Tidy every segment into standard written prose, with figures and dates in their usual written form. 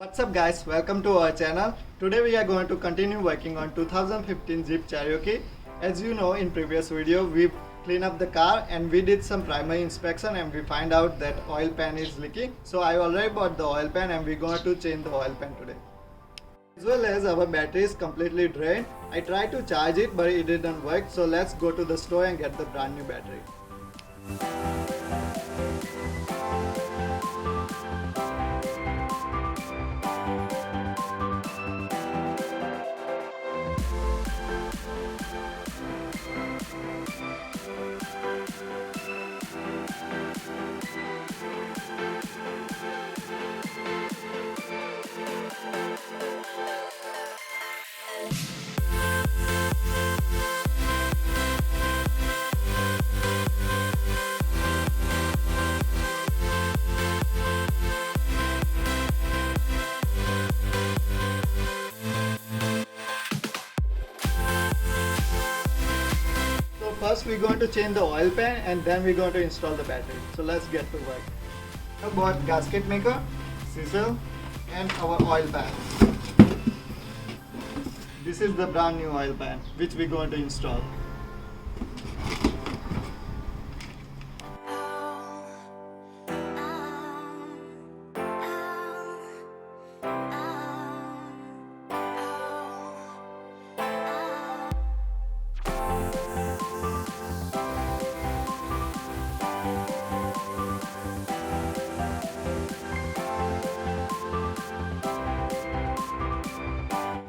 What's up guys, welcome to our channel. Today we are going to continue working on 2015 Jeep Cherokee. As you know, in previous video we cleaned up the car and we did some primary inspection and we find out that oil pan is leaking. So I already bought the oil pan and we're going to change the oil pan today. As well as our battery is completely drained. I tried to charge it but it didn't work, so let's go to the store and get the brand new battery. First we're going to change the oil pan and then we're going to install the battery. So let's get to work. I bought gasket maker, chisel and our oil pan. This is the brand new oil pan which we're going to install.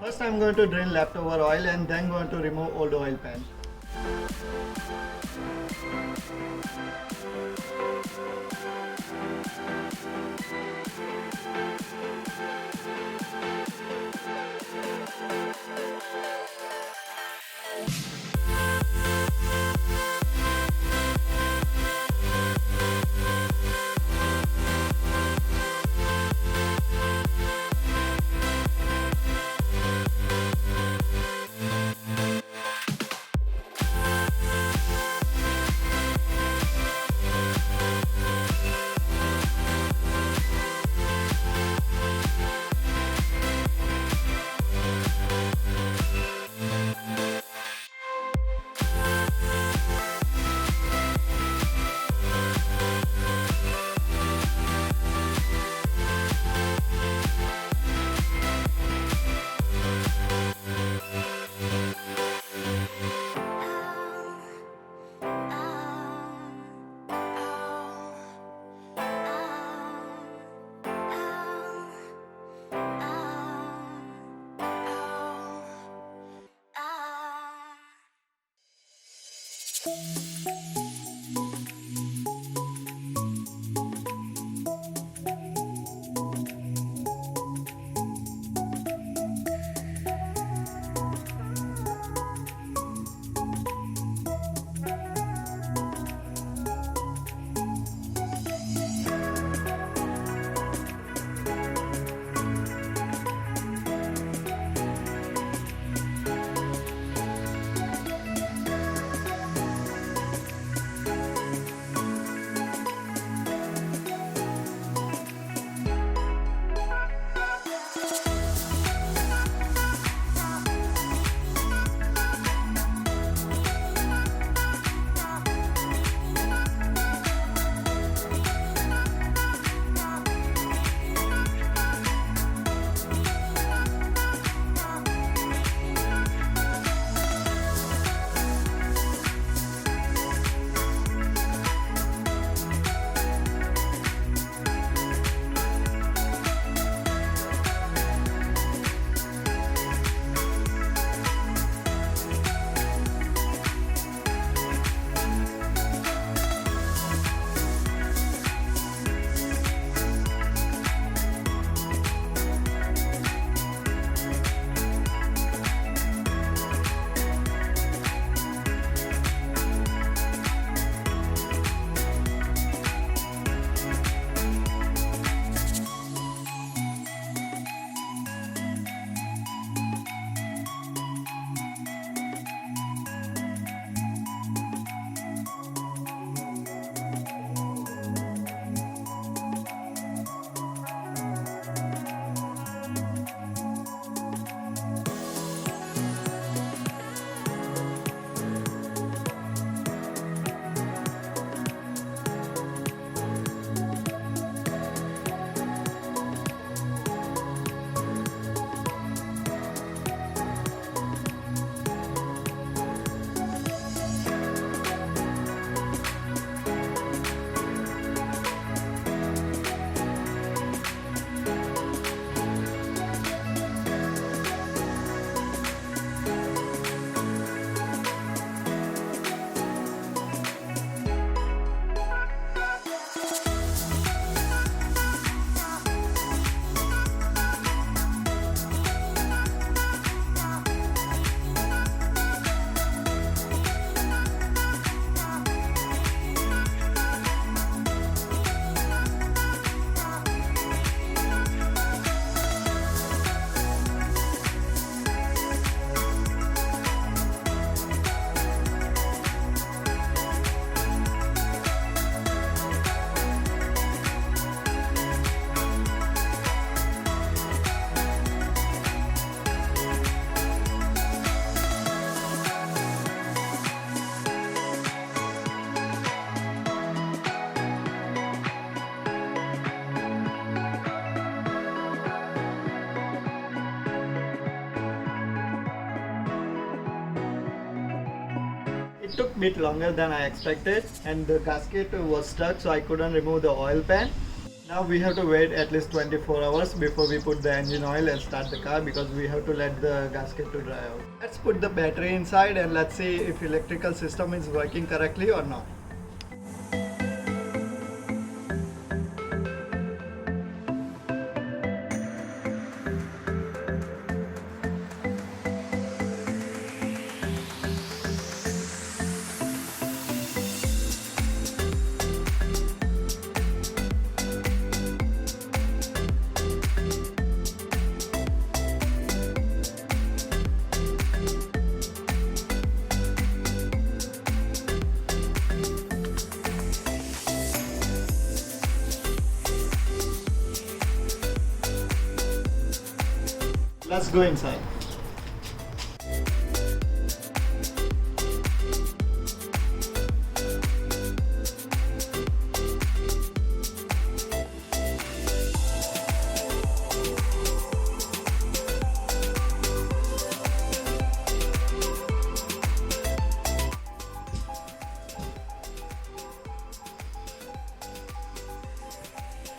First I'm going to drain leftover oil and then going to remove old oil pan. it took a bit longer than I expected, and the gasket was stuck, so I couldn't remove the oil pan. Now we have to wait at least 24 hours before we put the engine oil and start the car, because we have to let the gasket to dry out. Let's put the battery inside and let's see if electrical system is working correctly or not. Let's go inside.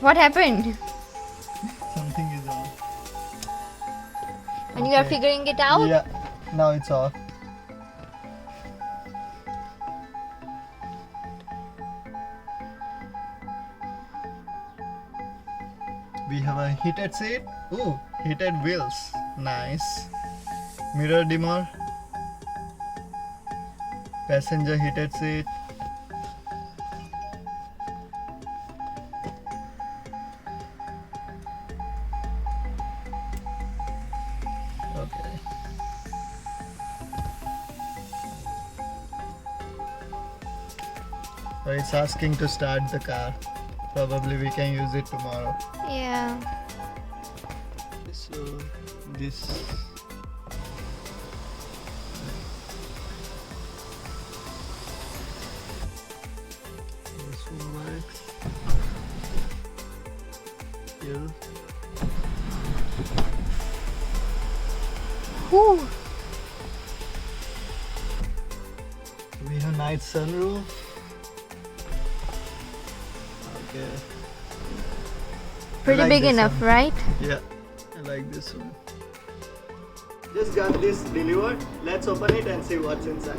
What happened? Something is on. And you are figuring it out? Yeah, now it's off. We have a heated seat. Ooh, heated wheels. Nice. Mirror dimmer. Passenger heated seat. Okay. So it's asking to start the car. Probably we can use it tomorrow. Yeah. So this one works. Here. Whew. We have nice sunroof. Okay. Pretty I like big this enough, one. right? Yeah, I like this one. Just got this delivered. Let's open it and see what's inside.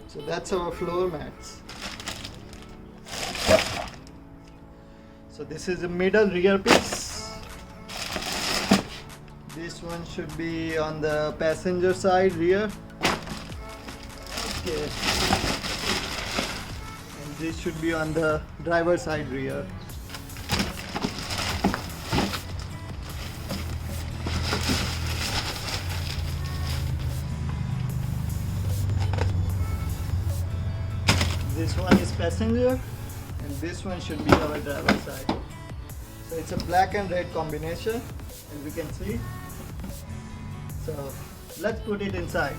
So that's our floor mats. So this is the middle rear piece. This one should be on the passenger side rear. Okay. And this should be on the driver side rear. This one is passenger and this one should be our driver side. So it's a black and red combination, as we can see. So let's put it inside.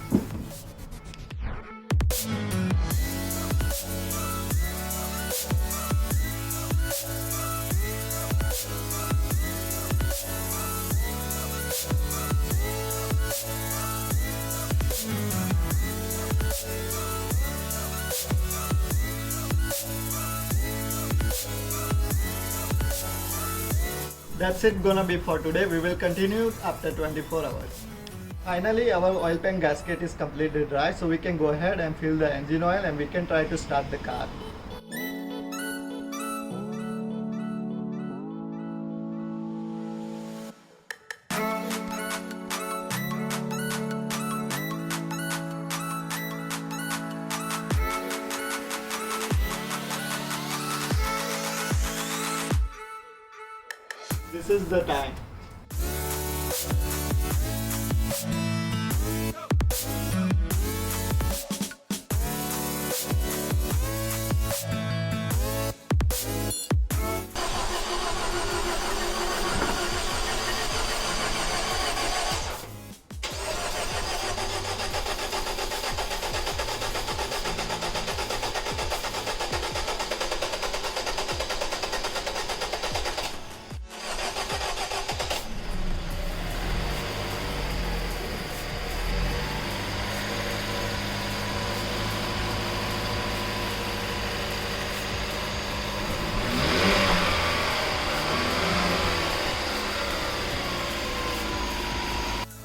That's it gonna be for today. We will continue after 24 hours. Finally, our oil pan gasket is completely dry, so we can go ahead and fill the engine oil and we can try to start the car. This is the time.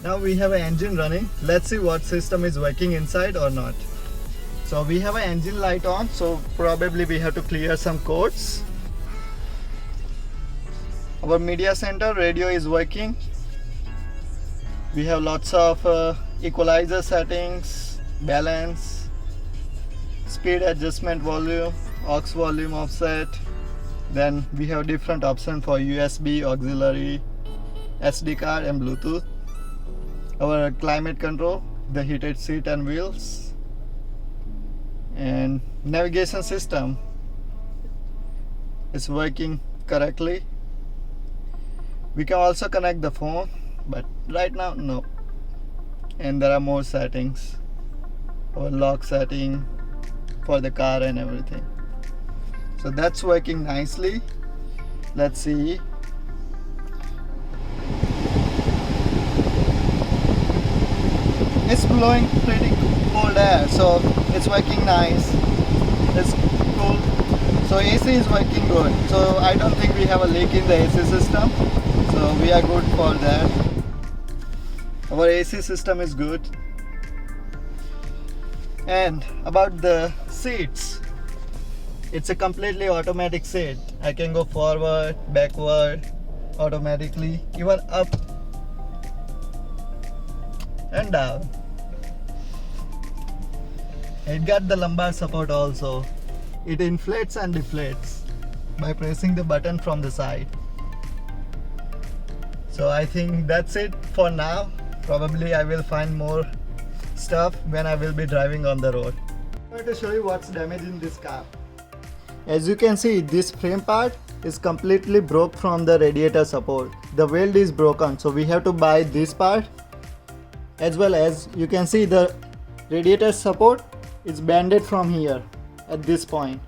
Now we have an engine running. Let's see what system is working inside or not. So we have an engine light on, so probably we have to clear some codes. Our media center radio is working. We have lots of equalizer settings, balance, speed adjustment, volume, aux volume offset. Then we have different options for USB, auxiliary, SD card and Bluetooth. Our climate control, the heated seat and wheels, and navigation system is working correctly. We can also connect the phone, but right now no. And there are more settings, our lock setting for the car and everything. So that's working nicely. Let's see. It's blowing pretty cold air, so it's working nice. It's cool. So AC is working good. So I don't think we have a leak in the AC system. So we are good for that. Our AC system is good. And about the seats, it's a completely automatic seat. I can go forward, backward, automatically, even up and down. It got the lumbar support also. It inflates and deflates by pressing the button from the side. So I think that's it for now. Probably I will find more stuff when I will be driving on the road. I'm going to show you what's damaged in this car. As you can see, this frame part is completely broke from the radiator support. The weld is broken, so we have to buy this part. As well as you can see, the radiator support is bended from here at this point.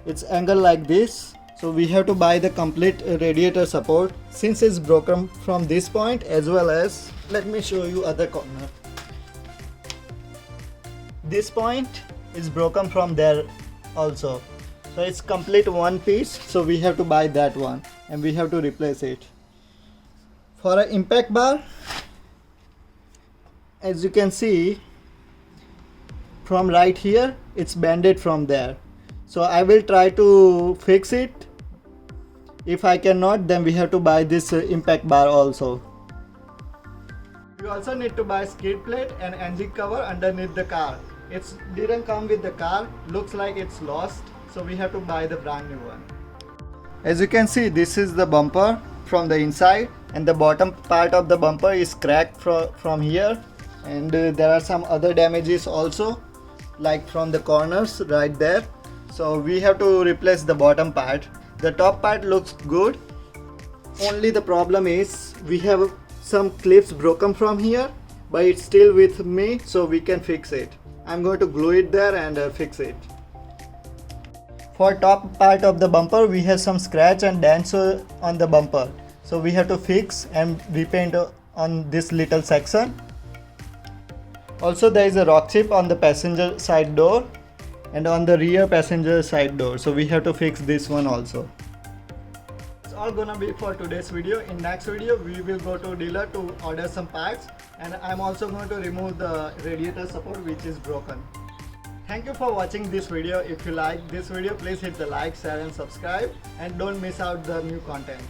It's angled like this, so we have to buy the complete radiator support since it's broken from this point, as well as, let me show you other corner. This point is broken from there also. So it's complete one piece, so we have to buy that one and we have to replace it. For an impact bar, as you can see, from right here, it's bended from there. So I will try to fix it. If I cannot, then we have to buy this impact bar also. You also need to buy skid plate and engine cover underneath the car. It didn't come with the car, looks like it's lost, so we have to buy the brand new one. As you can see, this is the bumper from the inside, and the bottom part of the bumper is cracked from here, and there are some other damages also, like from the corners right there. So we have to replace the bottom part. The top part looks good, only the problem is we have some clips broken from here, but it's still with me, so we can fix it. I'm going to glue it there and fix it. For top part of the bumper, we have some scratch and dents on the bumper, so we have to fix and repaint on this little section. Also, there is a rock chip on the passenger side door and on the rear passenger side door, so we have to fix this one also. It's all gonna be for today's video. In next video, we will go to dealer to order some parts, and I'm also going to remove the radiator support which is broken. Thank you for watching this video. If you like this video, please hit the like, share and subscribe, and don't miss out the new content.